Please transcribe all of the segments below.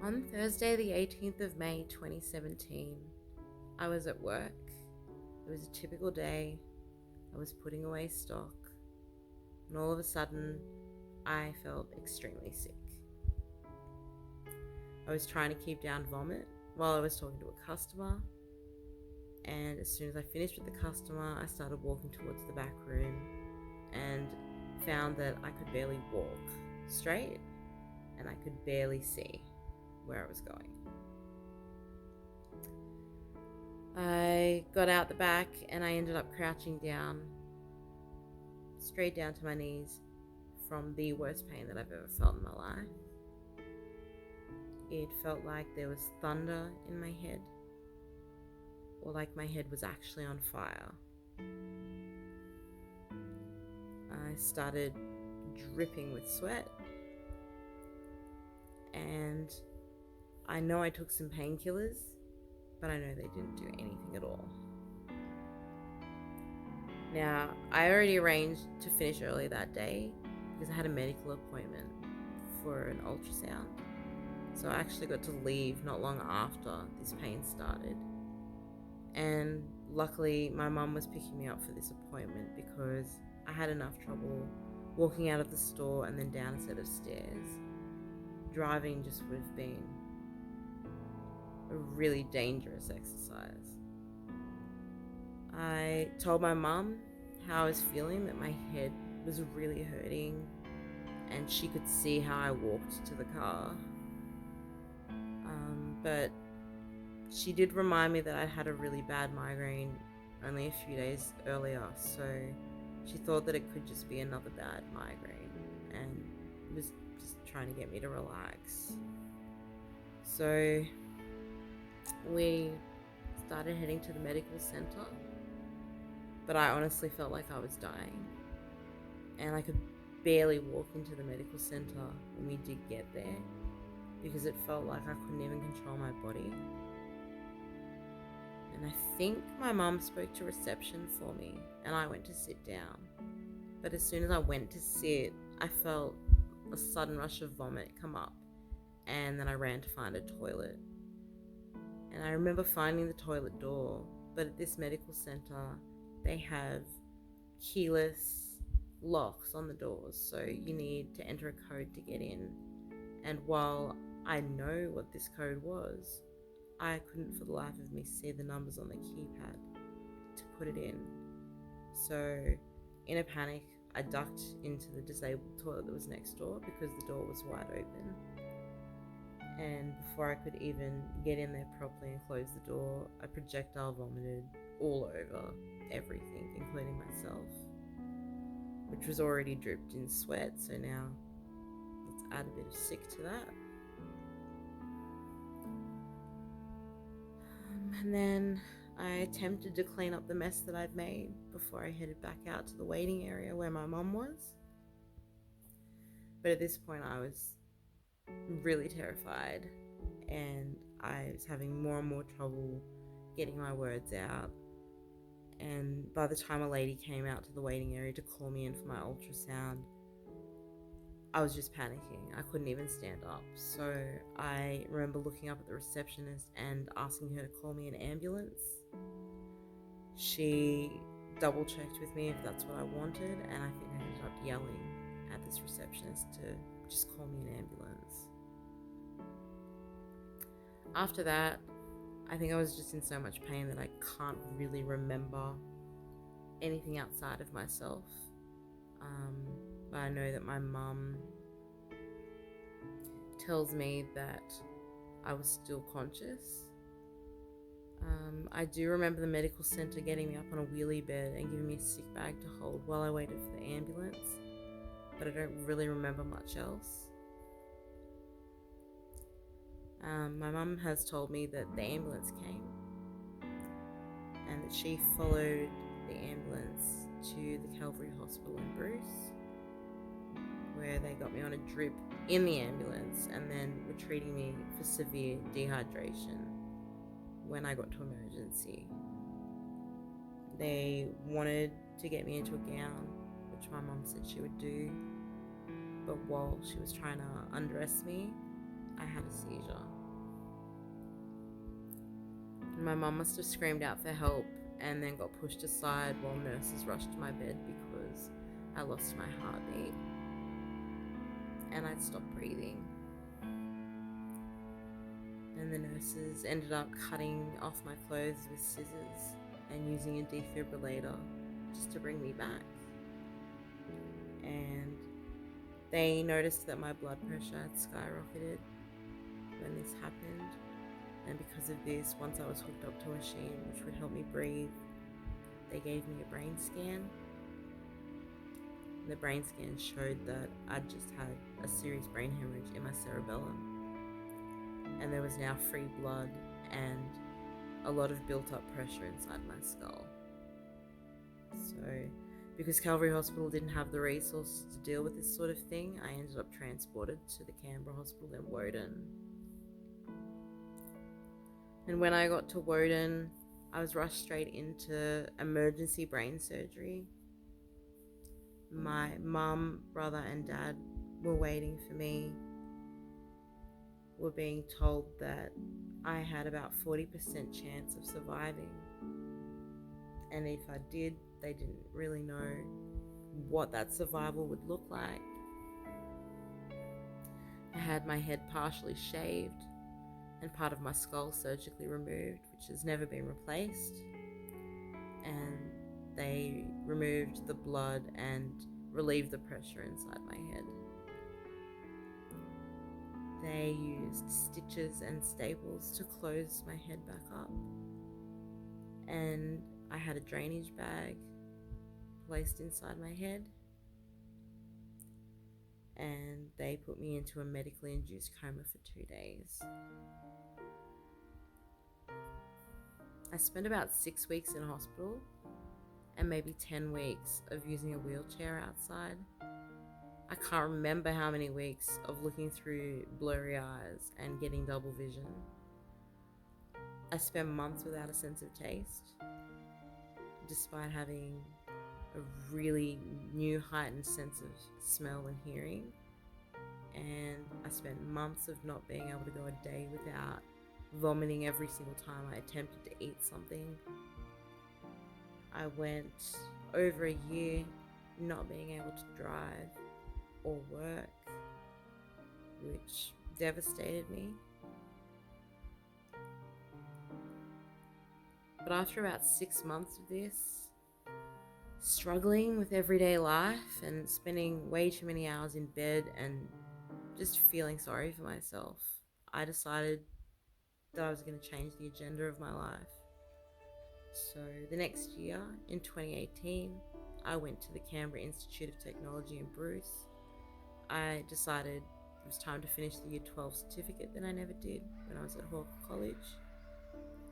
On Thursday, the 18th of May 2017, I was at work. It was a typical day. I was putting away stock, and all of a sudden, I felt extremely sick. I was trying to keep down vomit while I was talking to a customer, and as soon as I finished with the customer, I started walking towards the back room and found that I could barely walk straight and I could barely see where I was going. I got out the back and I ended up crouching down, straight down to my knees from the worst pain that I've ever felt in my life. It felt like there was thunder in my head, or like my head was actually on fire. I started dripping with sweat, and I know I took some painkillers, but I know they didn't do anything at all. Now, I already arranged to finish early that day because I had a medical appointment for an ultrasound. So I actually got to leave not long after this pain started. And luckily, my mum was picking me up for this appointment because I had enough trouble walking out of the store and then down a set of stairs. Driving just would have been a really dangerous exercise. I told my mum how I was feeling, that my head was really hurting, and she could see how I walked to the car. But she did remind me that I'd had a really bad migraine only a few days earlier, so she thought that it could just be another bad migraine and was just trying to get me to relax. So we started heading to the medical center, but I honestly felt like I was dying, and I could barely walk into the medical center when we did get there because it felt like I couldn't even control my body. And I think my mum spoke to reception for me and I went to sit down. But as soon as I went to sit, I felt a sudden rush of vomit come up, and then I ran to find a toilet. And I remember finding the toilet door, but at this medical center, they have keyless locks on the doors, so you need to enter a code to get in. And while I know what this code was, I couldn't for the life of me see the numbers on the keypad to put it in. So in a panic, I ducked into the disabled toilet that was next door because the door was wide open. And before I could even get in there properly and close the door, I projectile vomited all over everything, including myself, which was already dripped in sweat, so now let's add a bit of sick to that. And then I attempted to clean up the mess that I'd made before I headed back out to the waiting area where my mum was. But at this point I was really terrified, and I was having more and more trouble getting my words out. And by the time a lady came out to the waiting area to call me in for my ultrasound, I was just panicking. I couldn't even stand up. So I remember looking up at the receptionist and asking her to call me an ambulance. She double checked with me if that's what I wanted, and I think I ended up yelling at this receptionist to just call me an ambulance. After that, I think I was just in so much pain that I can't really remember anything outside of myself. But I know that my mum tells me that I was still conscious. I do remember the medical center getting me up on a wheelie bed and giving me a sick bag to hold while I waited for the ambulance, but I don't really remember much else. My mum has told me that the ambulance came and that she followed the ambulance to the Calvary Hospital in Bruce, where they got me on a drip in the ambulance and then were treating me for severe dehydration when I got to emergency. They wanted to get me into a gown, which my mum said she would do, but while she was trying to undress me, I had a seizure. My mum must have screamed out for help and then got pushed aside while nurses rushed to my bed because I lost my heartbeat and I'd stopped breathing. And the nurses ended up cutting off my clothes with scissors and using a defibrillator just to bring me back. And they noticed that my blood pressure had skyrocketed when this happened. And because of this, once I was hooked up to a machine which would help me breathe, they gave me a brain scan. The brain scan showed that I'd just had a serious brain hemorrhage in my cerebellum. And there was now free blood and a lot of built up pressure inside my skull. So, because Calvary Hospital didn't have the resources to deal with this sort of thing, I ended up transported to the Canberra Hospital in Woden. And when I got to Woden, I was rushed straight into emergency brain surgery. My mum, brother and dad were waiting for me. Were being told that I had about 40% chance of surviving. And if I did, they didn't really know what that survival would look like. I had my head partially shaved and part of my skull surgically removed, which has never been replaced. And they removed the blood and relieved the pressure inside my head. They used stitches and staples to close my head back up. And I had a drainage bag placed inside my head. And they put me into a medically induced coma for 2 days. I spent about 6 weeks in hospital and maybe 10 weeks of using a wheelchair outside. I can't remember how many weeks of looking through blurry eyes and getting double vision. I spent months without a sense of taste, despite having a really new heightened sense of smell and hearing. And I spent months of not being able to go a day without vomiting every single time I attempted to eat something. I went over a year not being able to drive or work, which devastated me. But after about 6 months of this, struggling with everyday life and spending way too many hours in bed and just feeling sorry for myself, I decided that I was going to change the agenda of my life. So the next year, in 2018, I went to the Canberra Institute of Technology in Bruce. I decided it was time to finish the Year 12 certificate that I never did when I was at Hawke College.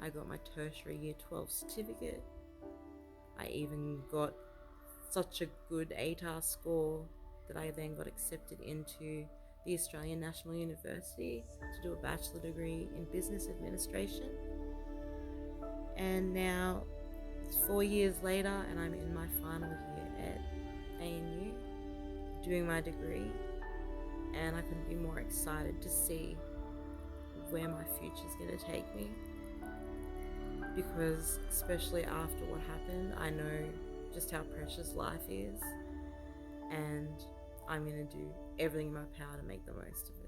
I got my tertiary Year 12 certificate. I even got such a good ATAR score that I then got accepted into the Australian National University to do a bachelor degree in business administration. And now it's 4 years later and I'm in my final year at ANU doing my degree, and I couldn't be more excited to see where my future's going to take me, because especially after what happened, I know just how precious life is, and I'm going to do everything in my power to make the most of it.